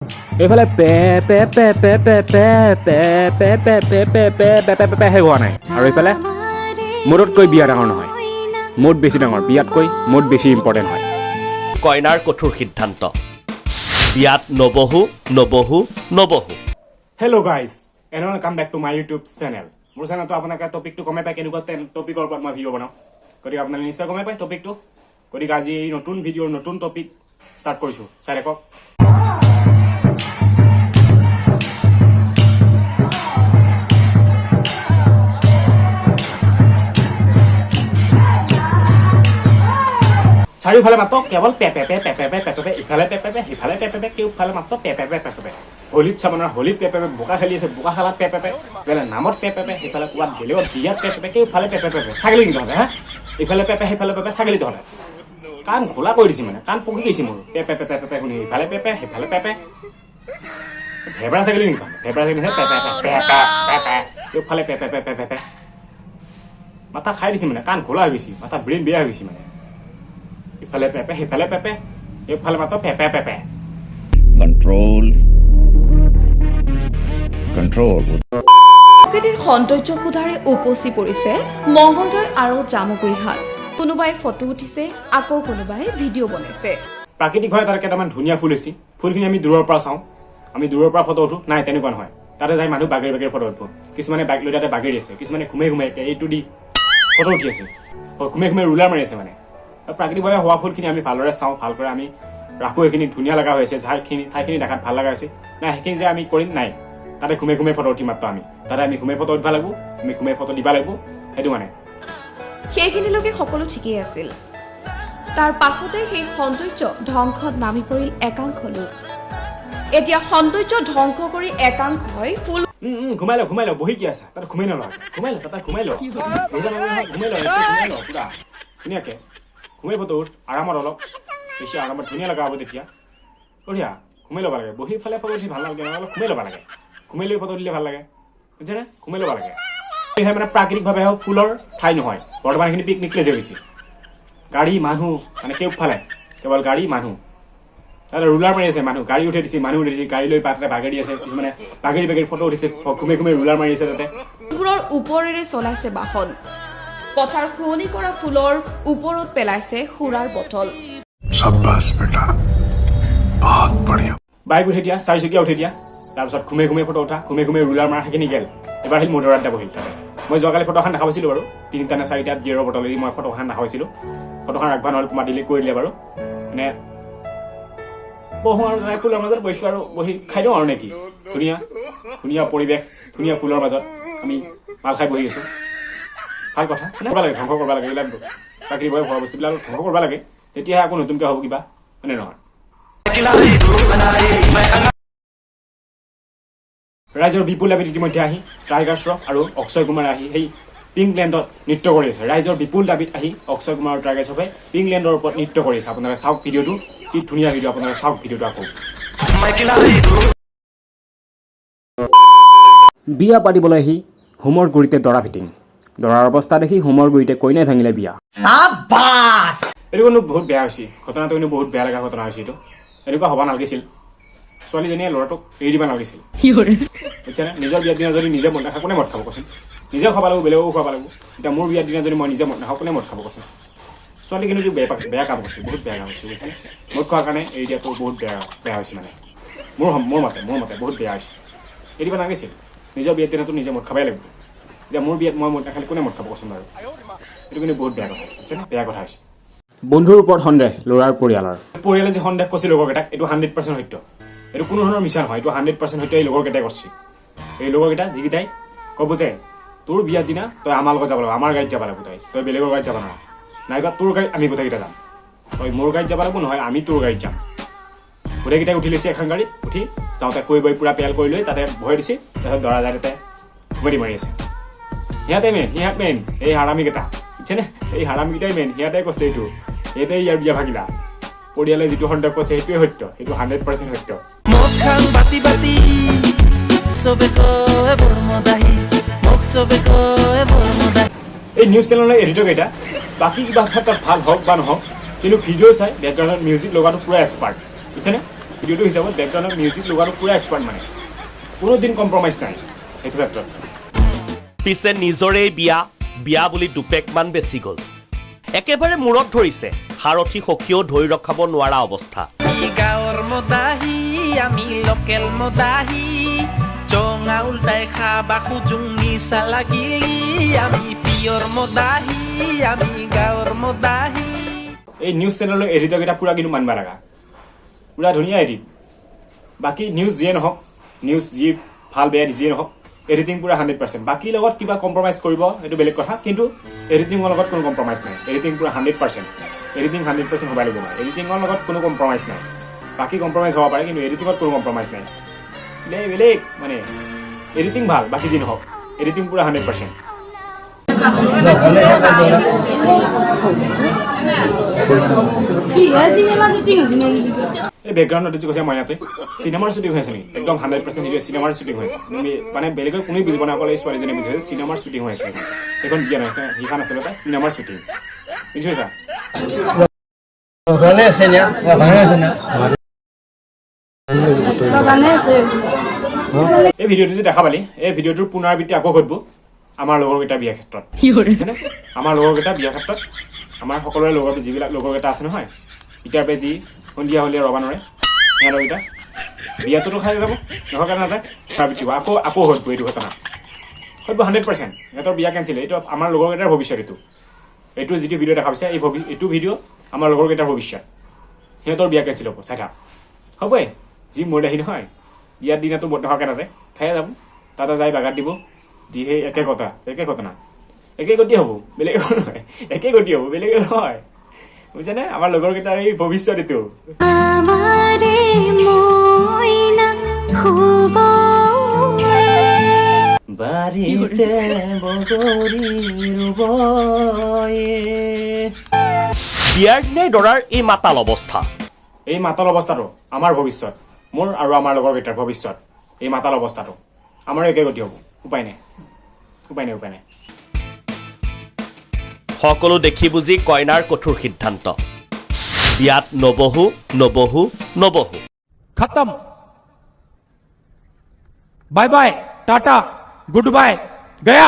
এইফালে পে পে পে পে পে পে পে পে পে পে পে পে পে পে পে হে হোৱা নাই আৰু এইফালে মোৰতকৈ বিয়া ডাঙৰ নহয় মোত বেছি ডাঙৰ বিয়াতকৈ মোত বেছি ইম্পৰ্টেণ্ট হয় কইনাৰ কঠোৰ সিদ্ধান্ত বিয়াত নবহো hello' guys and welcome back to my YouTube channel মোৰ চেনেলটো আপোনালোকে টপিকটো গমে পায় কেনেকুৱা টপিকৰ ওপৰত মই ভিডিঅ' বনাওঁ গতিকে আপোনালোকে নিশ্চয় গমে পায় টপিকটো গতিকে আজি এই নতুন ভিডিঅ'ৰ নতুন টপিক ষ্টাৰ্ট কৰিছোঁ চাই দেখক চাৰিওফালে মাত্ৰ কেৱল পে পে পে পে পে পে পে পে ইফালে পে পে পে সিফালে পে পে পে কেওফালে মাত্ৰ পে পে পে পে পে হোলীত চাবনৰ হোলীত পে পে পে বোকা খেলি আছে বোকা খেলাত পে পে পে বেলে নামত পে পে পে সিফালে কোৱাত বেলেগত বিয়াত পে পে পে কেওফালে পে পে পে পে ছাগলী কিন্তু হলে হা ইফালে পে পে সিফালে পে পে ছাগলী ধৰে কাণ খোলা কৰি দিছে মানে কাণ পকি গৈছে মোৰ পে পে পে পে পে শুনি ইফালে পে পে সিফালে পে পে ভেবৰা ছাগলী কিন্তু ভেবৰা ছাগলী পে পে পে পে পে পে কেওফালে পে পে পে পে পে মাথা খাই দিছে মানে কাণ খোলা হৈ গৈছে মাথা ব্ৰেইন বেয়া হৈ গৈছে মানে ইফালে পেপে সিফালে পেপে এইফালে মাত্ৰ পেপে পেপে কন্ট্ৰোল প্ৰকৃতিৰ সৌন্দৰ্য সুধাৰে উপচি পৰিছে মংগলদৈ আৰু জামুগুৰিহাট কোনোবাই ফটো উঠিছে আকৌ কোনোবাই ভিডিঅ' বনাইছে প্ৰাকৃতিকভাৱে তাৰ কেইটামান ধুনীয়া ফুল হৈছে ফুলখিনি আমি দূৰৰ পৰা চাওঁ আমি দূৰৰ পৰা ফটো উঠো নাই তেনেকুৱা নহয় তাতে যাই মানুহ বাগেৰি বাগেৰি ফটো উঠো কিছুমানে বাইক লৈ তাতে বাগেৰি আছে কিছুমানে ঘুমে ঘুমে এইটো দি ফটো উঠি আছে ঘুমে ঘুমে ৰুলাৰ মাৰি আছে মানে প্ৰাকৃতিকভাৱে হোৱা ফুলখিনি আমি ভালদৰে চাওঁ ভালকৈ আমি ৰাখোঁ এইখিনি ধুনীয়া লগা হৈছে ঠাইখিনি দেখাত ভাল লগা হৈছে নাই সেইখিনি যে আমি কৰিম নাই তাতে ঘুমে ঘুমে ফটো উঠিম মাত্ৰ আমি তাতে আমি ঘুমে ফটো উঠিব লাগিব আমি ঘুমে ফটো দিব লাগিব সেইটো মানে সেইখিনিলৈকে সকলো ঠিকেই আছিল তাৰ পাছতে সেই সৌন্দৰ্য ধ্বংসত নামি পৰিল একাংশ লোক এতিয়া সৌন্দৰ্য ধ্বংস কৰি একাংশই ফুল ঘুমাই ল বহি কি আছে তাতে ঘুমাই নলওঁ তাতে ঘুমাই ল পুৰা ধুনীয়াকৈ ঘুমাই ফটো উঠ আৰামত অলপ বেছি আৰামত ধুনীয়া লগা হ'ব তেতিয়া বঢ়িয়া ঘুমাই ল'ব লাগে বহি ফালে ফটো উঠি ভাল নালাগে অলপ ঘুমাই ল'ব লাগে ঘুমাই লৈ ফটো দিলে ভাল লাগে বুজিছেনে ঘুমাই ল'ব লাগে সেয়ে মানে প্ৰাকৃতিকভাৱে ফুলৰ ঠাই নহয় বৰ্তমান এইখিনি পিকনিক প্লেচ হৈ গৈছে গাড়ী মানুহ মানে কেওফালে কেৱল গাড়ী মানুহ তাতে ৰুলাৰ মাৰি আছে মানুহ গাড়ী উঠাই দিছে মানুহ উঠিছে গাড়ী লৈ তাতে বাগেৰি আছে কিছুমানে বাগেৰি ফটো উঠিছে ঘুমে ঘুমে ৰুলাৰ মাৰি আছে তাতে ফুলৰ ওপৰেৰে চলাইছে বাহন পথাৰ শুৱনি কৰা ফুলৰ ওপৰত পেলাইছে সুৰাৰ বটল शाबाश बेटा बहुत बढ़िया বাইক উঠাই দিয়া চাৰিচকীয়া উঠাই দিয়া তাৰপিছত ঘুমে ঘুমে ফটো উঠা ঘুমে ঘুমে ৰুলাৰ মাৰা সেইখিনি গেল এবাৰ আহিল মটৰ আড্ডা বহিল তাতে মই যোৱাকালি ফটোখন দেখা পাইছিলোঁ বাৰু 3টা নে 4টা গিয়েৰৰ বটলেদি মই ফটোখন দেখা পাইছিলোঁ ফটোখন ৰাখবা নহ'ল কুমাৰ ডিলিট কৰি দিলে বাৰু মানে বহোঁ আৰু তাই ফুলৰ মাজত বহিছোঁ আৰু বহি খাই দিওঁ আৰু নেকি ধুনীয়া ধুনীয়া পৰিৱেশ ধুনীয়া ফুলৰ মাজত আমি মাল খাই বহি আছোঁ ভাল কথা কৰিব লাগে ধ্বংস কৰিব লাগে এইবিলাক প্ৰাকৃতিকভাৱে হোৱা বস্তুবিলাক ধ্বংস কৰিব লাগে তেতিয়াহে আকৌ নতুনকৈ হ'ব কিবা হয়নে নহয় ৰাইজৰ বিপুল দাবীত ইতিমধ্যে আহি টাইগাৰ শ্ৰফ আৰু অক্ষয় কুমাৰে আহি সেই পিংকলেণ্ডত নৃত্য কৰি আছে ৰাইজৰ বিপুল দাবীত আহি অক্ষয় কুমাৰ আৰু টাইগাৰ শ্ৰফে পিংকলেণ্ডৰ ওপৰত নৃত্য কৰি আছে আপোনালোকে চাওক ভিডিঅ'টো কি ধুনীয়া ভিডিঅ' আপোনালোকে চাওক ভিডিঅ'টো আকৌ বিয়া পাতিবলৈ আহি হোমৰ গুৰিতে দৰা ফিটিং দৰাৰ অৱস্থা দেখি হোমৰ গুৰিতে কইনাই ভাঙিলে বিয়া এইটো কিন্তু বহুত বেয়া হৈছে ঘটনাটো কিন্তু বহুত বেয়া লগা ঘটনা হৈছে এইটো এনেকুৱা হ'ব নালাগিছিল ছোৱালীজনীয়ে ল'ৰাটোক এৰি দিব নালাগিছিল বুজিছানে নিজৰ বিয়াৰ দিনা যদি নিজে মদ নাখায় কোনে মদ খাব কচোন নিজেও খাব লাগিব বেলেগো খুৱাব লাগিব এতিয়া মোৰ বিয়াৰ দিনা যদি মই নিজে মদ নাখাওঁ কোনে মদ খাব কচোন ছোৱালী কিন্তু বেয়া কাম কৰিছে বহুত বেয়া কাম কৰিছে বুজিছানে মদ খোৱাৰ কাৰণে এৰি দিয়াটো বহুত বেয়া হৈছে মানে মোৰ মতে বহুত বেয়া হৈছে এৰিব নালাগিছিল নিজৰ বিয়াৰ দিনাটো নিজে মদ খাবই লাগিব এতিয়া মোৰ বিয়াত মই মদ নাখালে কোনে মদ খাব কচোন বাৰু এইটো কিন্তু বহুত বেয়া কথা হৈছে বুজিছানে বেয়া কথা হৈছে বন্ধুৰ ওপৰত সন্দেহ ল'ৰাৰ পৰিয়ালে যে সন্দেহ কৰিছে লগৰকেইটাক এইটো 100% সত্য এইটো কোনো ধৰণৰ মিছা নহয় এইটো 100% সত্য এই লগৰকেইটাই কৰিছে এই লগৰকেইটা যিকেইটাই ক'ব যে তোৰ বিয়াৰ দিনা তই আমাৰ লগত যাব লাগিব আমাৰ গাড়ীত যাব লাগিব তই বেলেগৰ গাড়ীত যাব নোৱাৰা নাইবা তোৰ গাড়ীত আমি গোটেইকেইটা যাম তই মোৰ গাড়ীত যাব লাগিব নহয় আমি তোৰ গাড়ীত যাম গোটেইকেইটাই উঠি লৈছে এখন গাড়ীত উঠি যাওঁতে কৈ বৈ পূৰা পেল কৰি লৈ তাতে ভৰাই দিছে তাৰপিছত দৰা যায় তাতে ঘুমতি মাৰি আছে সিহঁতে মেইন এই হাৰামীকেইটা বুজিছেনে এই হাৰামীকেইটাই মেইন সিহঁতে কৈছে এইটো ইয়াতে ইয়াৰ বিয়া ভাগিলা পৰিয়ালে যিটো সন্দেহ কৰিছে সেইটোৱে সত্য সেইটো 100% সত্য এই নিউজ চেনেলৰ এডিটৰকেইটা বাকী কিবা ক্ষেত্ৰত ভাল হওক বা নহওক কিন্তু ভিডিঅ' চাই বেকগ্ৰাউণ্ডত মিউজিক লগাটো পুৰা এক্সপাৰ্ট বুজিছেনে ভিডিঅ'টো হিচাপত বেকগ্ৰাউণ্ডত মিউজিক লগোৱাটো পূৰা এক্সপাৰ্ট মানে কোনোদিন কম্প্ৰমাইজ নাই সেইটো ক্ষেত্ৰত পিছে নিজৰেই বিয়া বুলি দুপেকমান বেছি গ'ল একেবাৰে মূৰত ধৰিছে সাৰথী সখীও ধৰি ৰখাব নোৱাৰা অৱস্থা গাঁৱৰ মদাহী আমি লোকেল মদাহী জঙা উল্টাই খাবা খুজুং নিচা লাগিলি আমি পিয়ৰ মদাহী আমি গাঁৱৰ মদাহী এই নিউজ চেনেলৰ এডিটৰকেইটা পূৰা কিন্তু মানিব লগা পূৰা ধুনীয়া এডিট বাকী নিউজ যিয়ে নহওক নিউজ যি ভাল বেয়া যিয়ে নহওক এডিটিং পূৰা 100%। বাকীৰ লগত কিবা কম্প্ৰমাইজ কৰিব সেইটো বেলেগ কথা কিন্তু এডিটিঙৰ লগত কোনো কম্প্ৰমাইজ নাই এডিটিং পূৰা 100%। এডিটিং 100% হ'ব লাগিব এডিটিঙৰ লগত কোনো কম্প্ৰমাইজ নাই বাকী কম্প্ৰমাইজ হ'ব পাৰে কিন্তু এডিটিঙত কোনো কম্প্ৰমাইজ নাই বেলেগ মানে এডিটিং ভাল বাকী যি নহওক এডিটিং পূৰা 100%। এই বেকগ্ৰাউণ্ডত যে কৈছে মইনাতে চিনেমাৰ শ্বুটিং হৈ আছে নেকি একদম 100% নিশ্চয় চিনেমাৰ শ্বুটিং হৈ আছে মানে বেলেগৰ কোনোৱে বুজিব নাই অকল এই ছোৱালীজনী বুজিছে চিনেমাৰ শ্বুটিং হৈ আছে সেইখন বিয়া নহয় সেইখন আচলতে চিনেমাৰ শ্বুটিং বুজি পাইছা এই ভিডিঅ'টো যে দেখা পালি এই ভিডিঅ'টোৰ পুনৰাবৃত্তি আকৌ ঘটিব আমাৰ লগৰকেইটাৰ বিয়াৰ ক্ষেত্ৰত আমাৰ লগৰকেইটাৰ বিয়াৰ ক্ষেত্ৰত আমাৰ সকলোৰে লগৰ যিবিলাক লগৰকেইটা আছে নহয় এতিয়াৰ পৰা যি সন্ধিয়া হ'লে ৰবা নৰে সিহঁতৰকেইটা বিয়াটোতো খাই যাব নহ'লে নাযায় পুনৰাবৃত্তি হ'ব আকৌ ঘটিব এইটো ঘটনা ঘটিব 100%। সিহঁতৰ বিয়া কেঞ্চেল এইটো আমাৰ লগৰকেইটাৰ ভৱিষ্যত এইটো যিটো ভিডিঅ' দেখা পাইছে এইটো ভিডিঅ' আমাৰ লগৰকেইটাৰ ভৱিষ্যত সিহঁতৰ বিয়া কেঞ্চেল হ'ব চাই থাক হ'বই যি মোৰ আহি নহয় বিয়াৰ দিনাতো নোহোৱাকৈ নাযায় খাই যাব তাতে যাই বাগাত দিব যি সেই একে ঘটনা একে গতি হ'ব বেলেগ নহয় একে গতি হ'ব বেলেগ নহয় বুজিছানে আমাৰ লগৰকেইটাৰ এই ভৱিষ্যত এইটো বাৰীতে বগৰী ৰুবয়ে বিয়াৰ দিনাই দৰাৰ এই মাতাল অৱস্থা এই মাতাল অৱস্থাটো আমাৰ ভৱিষ্যত মোৰ আৰু আমাৰ লগৰকেইটাৰ ভৱিষ্যত এই মাতাল অৱস্থাটো আমাৰ একে গতি হ'ব উপায় নাই সকলো দেখি বুজি কইনাৰ কঠোৰ সিদ্ধান্ত বিয়াত নবহো खत्म bye bye tata good bye गया